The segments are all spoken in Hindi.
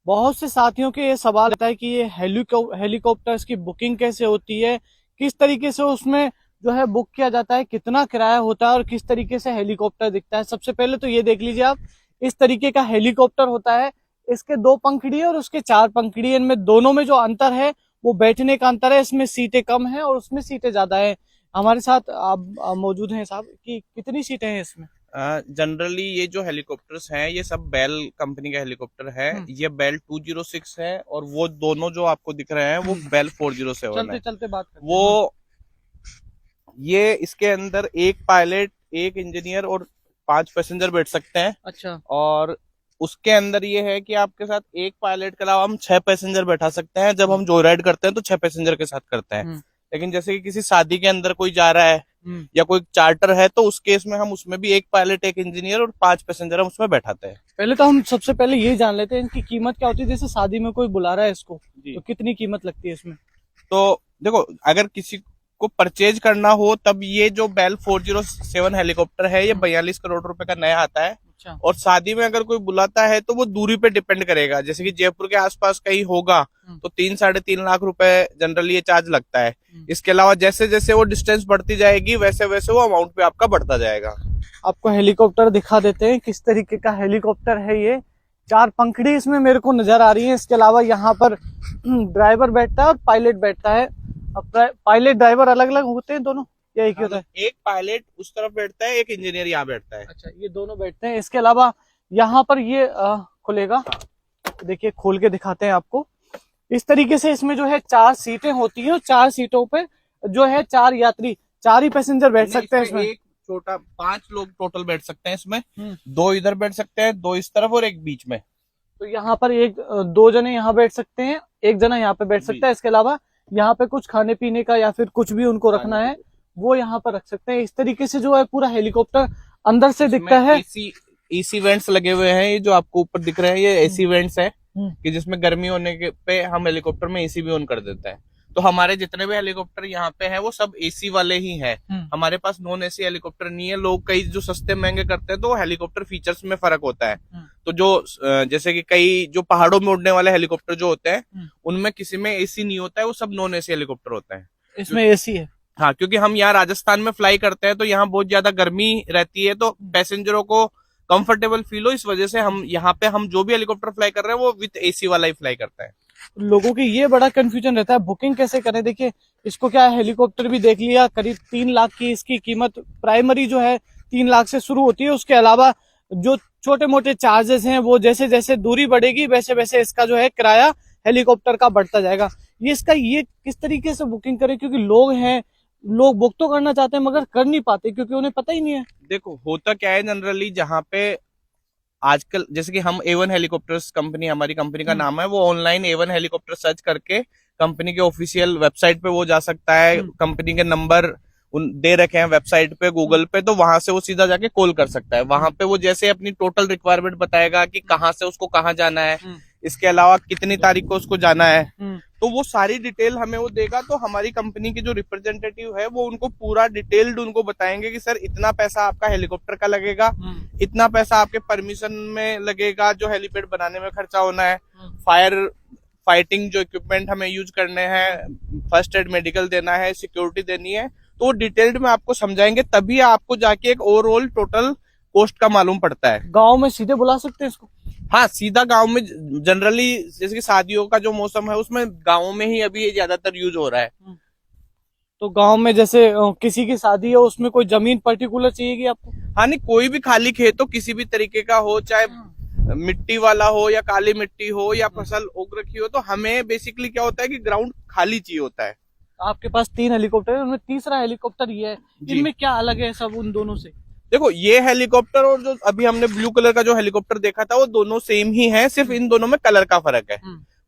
बहुत से साथियों के ये सवाल रहता है कि ये हेलीकॉप्टर्स की बुकिंग कैसे होती है, किस तरीके से उसमें जो है बुक किया जाता है, कितना किराया होता है और किस तरीके से हेलीकॉप्टर दिखता है। सबसे पहले तो ये देख लीजिए आप, इस तरीके का हेलीकॉप्टर होता है। इसके दो पंखड़ी और उसके चार पंखड़ी, इनमें दोनों में जो अंतर है वो बैठने का अंतर है। इसमें सीटें कम है और उसमें सीटें ज्यादा है। हमारे साथ आप मौजूद हैं साहब, कि कितनी सीटें हैं इसमें? जनरली ये जो हेलीकॉप्टर्स हैं ये सब बेल कंपनी का हेलीकॉप्टर है। ये बेल 206 है और वो दोनों जो आपको दिख रहे हैं वो बेल 407 चलते है। चलते बात करते वो हैं। ये इसके अंदर एक पायलट, एक इंजीनियर और 5 पैसेंजर बैठ सकते हैं। अच्छा। और उसके अंदर ये है कि आपके साथ एक पायलट के अलावा हम 6 पैसेंजर बैठा सकते हैं। जब हम जोराइड करते हैं तो 6 पैसेंजर के साथ करते हैं। लेकिन जैसे कि किसी शादी के अंदर कोई जा रहा है या कोई चार्टर है तो उस केस में हम उसमें भी एक पायलट, एक इंजीनियर और 5 पैसेंजर हम उसमें बैठाते हैं। पहले तो हम सबसे पहले ये जान लेते हैं इनकी कीमत क्या होती है। जैसे शादी में कोई बुला रहा है इसको, तो कितनी कीमत लगती है इसमें? तो देखो, अगर किसी को परचेज करना हो तब ये जो बेल 407 हेलीकॉप्टर है ये 42 करोड़ रुपए का नया आता है। अच्छा। और शादी में अगर कोई बुलाता है तो वो दूरी पे डिपेंड करेगा। जैसे कि जयपुर के आसपास कहीं होगा तो 3-3.5 लाख रुपए जनरली ये चार्ज लगता है। इसके अलावा जैसे जैसे वो डिस्टेंस बढ़ती जाएगी वैसे वैसे वो अमाउंट पे आपका बढ़ता जाएगा। आपको हेलीकॉप्टर दिखा देते हैं, किस तरीके का हेलीकॉप्टर है ये। चार पंखड़ी इसमें मेरे को नजर आ रही है। इसके अलावा यहाँ पर ड्राइवर बैठता है और पायलट बैठता है। अब पायलट ड्राइवर अलग अलग होते हैं दोनों, या एक ही होता है? एक पायलट उस तरफ बैठता है, एक इंजीनियर यहाँ बैठता है। अच्छा, ये दोनों बैठते हैं। इसके अलावा यहाँ पर ये खुलेगा, देखिए खोल के दिखाते हैं आपको। इस तरीके से इसमें जो है 4 सीटें होती हैं और 4 सीटों पे जो है 4 यात्री, 4 ही पैसेंजर बैठ सकते हैं इसमें। एक छोटा 5 लोग टोटल बैठ सकते हैं इसमें। 2 इधर बैठ सकते हैं, 2 इस तरफ और एक बीच में। तो यहाँ पर एक 2 जने यहाँ बैठ सकते हैं, एक जना यहाँ पे बैठ सकता है। इसके अलावा यहाँ पे कुछ खाने पीने का या फिर कुछ भी उनको रखना है वो यहाँ पर रख सकते हैं। इस तरीके से जो है पूरा हेलीकॉप्टर अंदर से दिखता है। एसी वेंट्स लगे हुए हैं। ये जो आपको ऊपर दिख रहे हैं ये एसी वेंट्स है कि जिसमें गर्मी होने के पे हम हेलीकॉप्टर में एसी भी ऑन कर देते हैं। तो हमारे जितने भी हेलीकॉप्टर यहाँ पे हैं वो सब एसी वाले ही हैं। हमारे पास नॉन एसी हेलीकॉप्टर नहीं है। लोग कई जो सस्ते महंगे करते हैं तो हेलीकॉप्टर फीचर्स में फर्क होता है। तो जो जैसे कि कई जो पहाड़ों में उड़ने वाले हेलीकॉप्टर जो होते हैं उनमें किसी में एसी नहीं होता है, वो सब नॉन एसी हेलीकॉप्टर होते हैं। इसमें एसी है। हाँ, क्योंकि हम यहाँ राजस्थान में फ्लाई करते हैं तो यहाँ बहुत ज्यादा गर्मी रहती है, तो पैसेंजरों को कंफर्टेबल फील हो इस वजह से हम यहाँ पे हम जो भी हेलीकॉप्टर फ्लाई कर रहे हैं वो विद एसी वाला ही फ्लाई करता है। लोगों की ये बड़ा कंफ्यूजन रहता है बुकिंग कैसे करें। देखिए इसको क्या है, हेलीकॉप्टर भी देख लिया, करीब 3 लाख की इसकी कीमत प्राइमरी जो है 3 लाख से शुरू होती है। उसके अलावा जो छोटे मोटे चार्जेस हैं वो जैसे जैसे दूरी बढ़ेगी वैसे वैसे इसका जो है किराया हेलीकॉप्टर का बढ़ता जाएगा। ये किस तरीके से बुकिंग करें, क्योंकि लोग हैं, लोग बुक तो करना चाहते हैं मगर कर नहीं पाते क्योंकि उन्हें पता ही नहीं है। देखो होता क्या है, जनरली जहाँ पे आजकल जैसे कि हम A1 हेलीकॉप्टर्स कंपनी, हमारी कंपनी का नाम है, वो ऑनलाइन A1 हेलीकॉप्टर सर्च करके कंपनी के ऑफिशियल वेबसाइट पे वो जा सकता है। कंपनी के नंबर दे रखे हैं वेबसाइट पे, गूगल पे, तो वहां से वो सीधा जाके कॉल कर सकता है। वहां पे वो जैसे अपनी टोटल रिक्वायरमेंट बताएगा कि कहाँ से उसको कहाँ जाना है, इसके अलावा कितनी तारीख को उसको जाना है, तो वो सारी डिटेल हमें वो देगा। तो हमारी कंपनी के जो रिप्रेजेंटेटिव है वो उनको पूरा डिटेल्ड उनको बताएंगे कि सर इतना पैसा आपका हेलीकॉप्टर का लगेगा, इतना पैसा आपके परमिशन में लगेगा, जो हेलीपैड बनाने में खर्चा होना है, फाइटिंग जो इक्विपमेंट हमें यूज करने हैं, फर्स्ट एड मेडिकल देना है, सिक्योरिटी देनी है, तो डिटेल्ड में आपको समझाएंगे। तभी आपको जाके एक ओवरऑल टोटल कॉस्ट का मालूम पड़ता है। गाँव में सीधे बुला सकते हैं इसको? हाँ, सीधा गांव में जनरली जैसे कि शादियों का जो मौसम है उसमें गांव में ही अभी ज्यादातर यूज हो रहा है। तो गांव में जैसे किसी की शादी है उसमें कोई जमीन पर्टिकुलर चाहिए आपको? हाँ, नहीं, कोई भी खाली खेत हो, किसी भी तरीके का हो, चाहे मिट्टी वाला हो या काली मिट्टी हो या फसल उग रखी हो, तो हमें बेसिकली क्या होता है कि ग्राउंड खाली चाहिए होता है। आपके पास 3 हेलीकॉप्टर है, उनमें तीसरा हेलीकॉप्टर ये है, इनमें क्या अलग है सब उन दोनों से? देखो, ये हेलीकॉप्टर और जो अभी हमने ब्लू कलर का जो हेलीकॉप्टर देखा था वो दोनों सेम ही है, सिर्फ इन दोनों में कलर का फर्क है।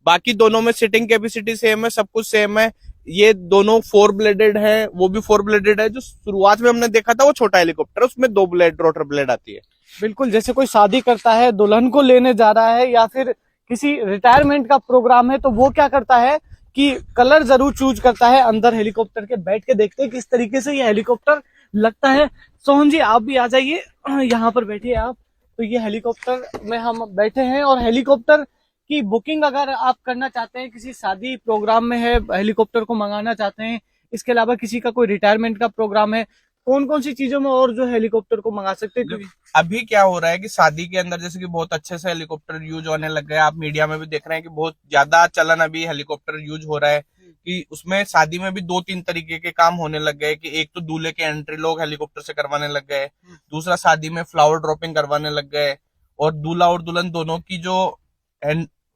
बाकी दोनों में सीटिंग कैपेसिटी सेम है, सब कुछ सेम है। ये दोनों 4 ब्लेडेड है, वो भी 4 ब्लेडेड है। जो शुरुआत में हमने देखा था वो छोटा हेलीकॉप्टर, उसमें 2 ब्लेड, रोटर ब्लेड आती है। बिल्कुल, जैसे कोई शादी करता है, दुल्हन को लेने जा रहा है या फिर किसी रिटायरमेंट का प्रोग्राम है, तो वो क्या करता है कि कलर जरूर चूज करता है। अंदर हेलीकॉप्टर के बैठ के देखते हैं किस तरीके से ये हेलीकॉप्टर लगता है। सोहन जी आप भी आ जाइए, यहाँ पर बैठिए आप। तो ये हेलीकॉप्टर में हम बैठे हैं और हेलीकॉप्टर कि बुकिंग अगर आप करना चाहते हैं, किसी शादी प्रोग्राम में है, हेलीकॉप्टर को मंगाना चाहते हैं, इसके अलावा किसी का कोई रिटायरमेंट का प्रोग्राम है, कौन कौन सी चीजों में और जो हेलीकॉप्टर को मंगा सकते हैं? क्योंकि अभी क्या हो रहा है कि शादी के अंदर जैसे कि बहुत अच्छे से हेलीकॉप्टर यूज होने लग गए, आप मीडिया में भी देख रहे हैं कि बहुत ज्यादा चलन अभी हेलीकॉप्टर यूज हो रहा है, कि उसमें शादी में भी 2-3 तरीके के काम होने लग गए, कि एक तो दूल्हे के एंट्री लोग हेलीकॉप्टर से करवाने लग गए, दूसरा शादी में फ्लावर ड्रॉपिंग करवाने लग गए, और दूल्हा और दुल्हन दोनों की जो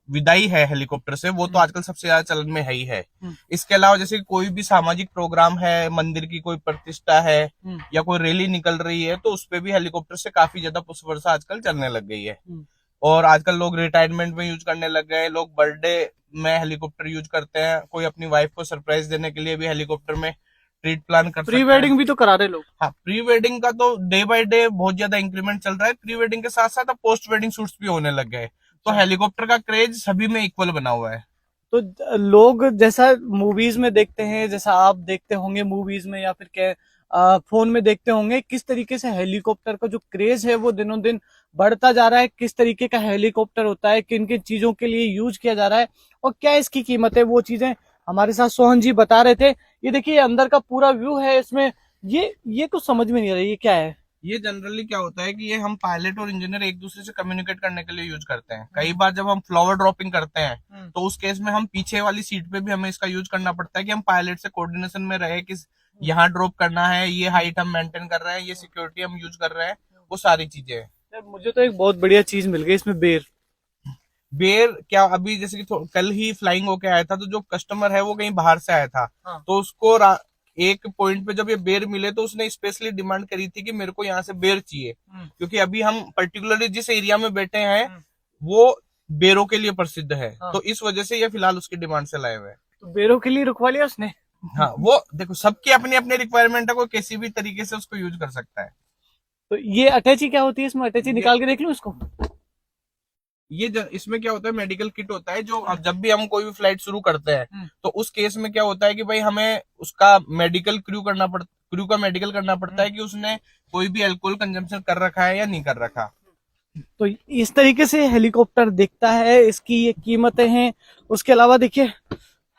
विदाई है हेलीकॉप्टर से, वो तो आजकल सबसे ज्यादा चलन में है ही है। इसके अलावा जैसे कोई भी सामाजिक प्रोग्राम है, मंदिर की कोई प्रतिष्ठा है या कोई रैली निकल रही है, तो उसपे भी हेलीकॉप्टर से काफी ज्यादा पुष्प वर्षा आजकल चलने लग गई है। और आजकल लोग रिटायरमेंट में यूज करने लग गए, लोग बर्थडे में हेलीकॉप्टर यूज करते हैं, कोई अपनी वाइफ को सरप्राइज देने के लिए भी हेलीकॉप्टर में ट्रीट प्लान कर सकते प्री हैं। वेडिंग भी तो करा रहे लोग। हाँ, प्री वेडिंग का तो डे बाय डे बहुत ज्यादा इंक्रीमेंट चल रहा है। प्री वेडिंग के साथ साथ अब पोस्ट वेडिंग शूट्स भी होने लग गए, तो हेलीकॉप्टर का क्रेज सभी में इक्वल बना हुआ है। तो लोग जैसा मूवीज में देखते हैं, जैसा आप देखते होंगे मूवीज में या फिर फोन में देखते होंगे, किस तरीके से हेलीकॉप्टर का जो क्रेज है वो दिनों दिन बढ़ता जा रहा है, किस तरीके का हेलीकॉप्टर होता है, किन किन चीजों के लिए यूज किया जा रहा है और क्या इसकी कीमत है, वो चीजें हमारे साथ सोहन जी बता रहे थे। ये देखिए अंदर का पूरा व्यू है इसमें, ये कुछ समझ में नहीं आ रहा, ये क्या है? ये जनरली क्या होता है कि ये हम पायलट और इंजीनियर एक दूसरे से कम्युनिकेट करने के लिए यूज करते हैं। कई बार जब हम फ्लावर ड्रॉपिंग करते हैं तो उस केस में हम पीछे वाली सीट पे भी हमें इसका यूज करना पड़ता है, कि हम पायलट से कोऑर्डिनेशन में रहे कि यहाँ ड्रॉप करना है, ये हाइट हम मेंटेन कर रहे हैं, ये सिक्योरिटी हम यूज कर रहे हैं, वो सारी चीजें हैं। यार मुझे तो एक बहुत बढ़िया चीज मिल गई इसमें, बेर क्या, अभी जैसे कि कल ही फ्लाइंग होके आया था, तो जो कस्टमर है वो कहीं बाहर से आया था। हाँ। तो उसको एक पॉइंट पे जब ये बेर मिले तो उसने स्पेशली डिमांड करी थी कि मेरे को यहाँ से बेर चाहिए, क्योंकि अभी हम पर्टिकुलरली जिस एरिया में बैठे हैं वो बेरों के लिए प्रसिद्ध है। हाँ। तो इस वजह से ये फिलहाल उसकी डिमांड से लाए हुए हैं। तो बेरों के लिए रुकवा लिया उसने। हाँ, वो देखो सबकी अपनी अपनी रिक्वायरमेंट है, कोई किसी भी तरीके से उसको यूज कर सकता है। तो ये अटैची क्या होती है, इसमें अटैची निकाल के देख लूं इसको? इसमें क्या होता है, मेडिकल किट होता है, जो जब भी हम कोई भी फ्लाइट शुरू करते हैं तो उस केस में क्या होता है कि भाई हमें उसका मेडिकल क्रू का मेडिकल करना पड़ता है कि उसने कोई भी अल्कोहल कंजम्पशन कर रखा है या नहीं कर रखा। तो इस तरीके से हेलीकॉप्टर दिखता है, इसकी ये कीमतें हैं। उसके अलावा देखिए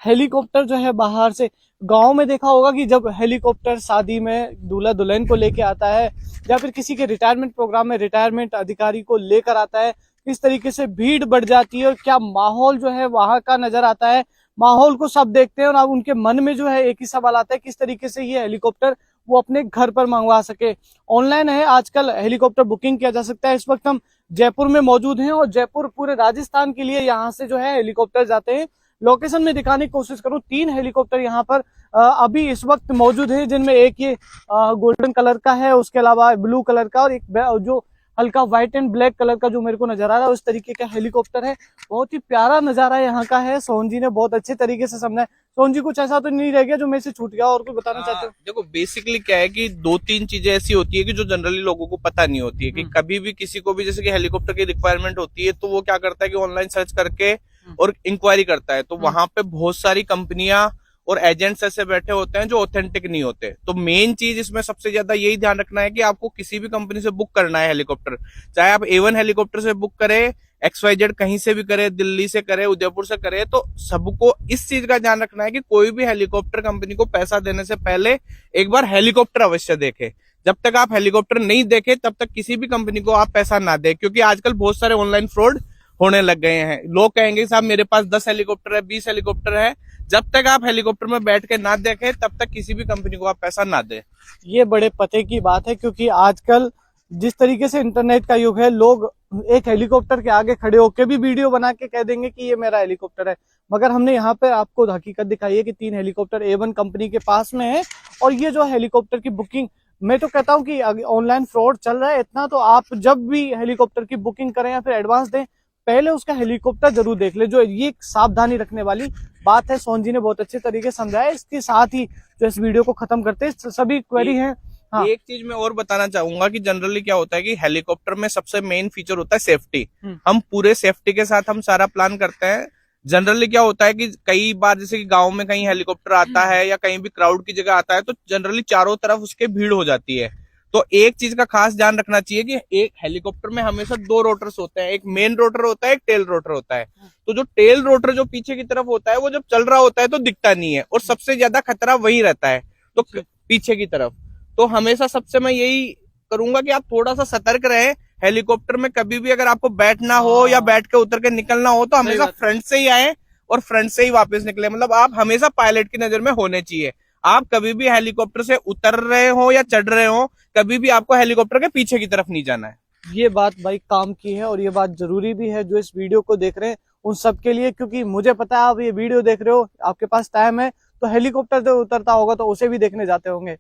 हेलीकॉप्टर जो है बाहर से, गांव में देखा होगा कि जब हेलीकॉप्टर शादी में दूल्हा दुल्हन को लेके आता है या फिर किसी के रिटायरमेंट प्रोग्राम में रिटायरमेंट अधिकारी को लेकर आता है, किस तरीके से भीड़ बढ़ जाती है और क्या माहौल जो है वहां का नजर आता है। माहौल को सब देखते हैं और अब उनके मन में जो है एक ही सवाल आता है, किस तरीके से ये हेलीकॉप्टर वो अपने घर पर मंगवा सके। ऑनलाइन है आजकल हेलीकॉप्टर बुकिंग किया जा सकता है। इस वक्त हम जयपुर में मौजूद हैं और जयपुर पूरे राजस्थान के लिए यहाँ से जो है हेलीकॉप्टर जाते हैं। लोकेशन में दिखाने की कोशिश करूं, 3 हेलीकॉप्टर यहाँ पर अभी इस वक्त मौजूद है, जिनमें एक ये गोल्डन कलर का है, उसके अलावा ब्लू कलर का और एक जो हल्का व्हाइट एंड ब्लैक कलर का जो मेरे को नजर आ रहा है उस तरीके का हेलीकॉप्टर है। बहुत ही प्यारा नजारा यहाँ का है। सोहन जी ने बहुत अच्छे तरीके से समझाया। सोहन जी कुछ ऐसा तो नहीं रह गया जो मेरे से छूट गया और कुछ बताना चाहते हो? देखो बेसिकली क्या है कि 2-3 चीजें ऐसी होती है कि जो जनरली लोगों को पता नहीं होती है, कि कभी भी किसी को भी जैसे कि हेलीकॉप्टर की रिक्वायरमेंट होती है तो वो क्या करता है कि ऑनलाइन सर्च करके और इंक्वायरी करता है, तो वहां पे बहुत सारी कंपनियां और एजेंट्स ऐसे बैठे होते हैं जो ऑथेंटिक नहीं होते। तो मेन चीज इसमें सबसे ज्यादा यही ध्यान रखना है कि आपको किसी भी कंपनी से बुक करना है हेलीकॉप्टर, चाहे आप A1 हेलीकॉप्टर से बुक करें, XYZ कहीं से भी करे, दिल्ली से करे, उदयपुर से करे, तो सबको इस चीज का ध्यान रखना है कि कोई भी हेलीकॉप्टर कंपनी को पैसा देने से पहले एक बार हेलीकॉप्टर अवश्य देखे। जब तक आप हेलीकॉप्टर नहीं देखे तब तक किसी भी कंपनी को आप पैसा ना दे, क्योंकि आजकल बहुत सारे ऑनलाइन फ्रॉड होने लग गए हैं। लोग कहेंगे साहब मेरे पास 10 हेलीकॉप्टर है, 20 हेलीकॉप्टर है। जब तक आप हेलीकॉप्टर में बैठ के ना देखें तब तक किसी भी कंपनी को आप पैसा ना दें। ये बड़े पते की बात है, क्योंकि आजकल जिस तरीके से इंटरनेट का युग है, लोग एक हेलीकॉप्टर के आगे खड़े होकर भी वीडियो बना के कह देंगे कि ये मेरा हेलीकॉप्टर है। मगर हमने यहाँ पे आपको हकीकत दिखाई है कि 3 हेलीकॉप्टर A1 कंपनी के पास में है। और ये जो हेलीकॉप्टर की बुकिंग, मैं तो कहता हूँ कि ऑनलाइन फ्रॉड चल रहा है इतना, तो आप जब भी हेलीकॉप्टर की बुकिंग करें या फिर एडवांस दें, पहले उसका हेलीकॉप्टर जरूर देख ले। जो ये सावधानी रखने वाली बात है, सोहन जी ने बहुत अच्छे तरीके से समझाया। इसके साथ ही जो इस वीडियो को खत्म करते हैं, सभी क्वेरी हैं। हाँ। एक चीज मैं और बताना चाहूंगा कि जनरली क्या होता है कि हेलीकॉप्टर में सबसे मेन फीचर होता है सेफ्टी। हम पूरे सेफ्टी के साथ हम सारा प्लान करते हैं। जनरली क्या होता है कि कई बार जैसे कि गांव में कहीं हेलीकॉप्टर आता है या कहीं भी क्राउड की जगह आता है तो जनरली चारों तरफ उसके भीड़ हो जाती है। तो एक चीज का खास ध्यान रखना चाहिए कि एक हेलीकॉप्टर में हमेशा दो रोटर्स होते हैं, एक मेन रोटर होता है, एक टेल रोटर होता है। तो जो टेल रोटर जो पीछे की तरफ होता है वो जब चल रहा होता है तो दिखता नहीं है, और सबसे ज्यादा खतरा वही रहता है तो पीछे की तरफ। तो हमेशा सबसे मैं यही करूंगा कि आप थोड़ा सा सतर्क रहें। हेलीकॉप्टर में कभी भी अगर आपको बैठना हो या बैठ के उतर के निकलना हो तो हमेशा फ्रंट से ही आए और फ्रंट से ही वापस निकले। मतलब आप हमेशा पायलट की नजर में होने चाहिए। आप कभी भी हेलीकॉप्टर से उतर रहे हो या चढ़ रहे हो, कभी भी आपको हेलीकॉप्टर के पीछे की तरफ नहीं जाना है। ये बात भाई काम की है, और ये बात जरूरी भी है जो इस वीडियो को देख रहे हैं उन सब के लिए, क्योंकि मुझे पता है आप ये वीडियो देख रहे हो, आपके पास टाइम है तो हेलीकॉप्टर से उतरता होगा तो उसे भी देखने जाते होंगे।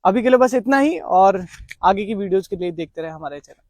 अभी के लिए बस इतना ही, और आगे की वीडियोस के लिए देखते रहे हमारे चैनल।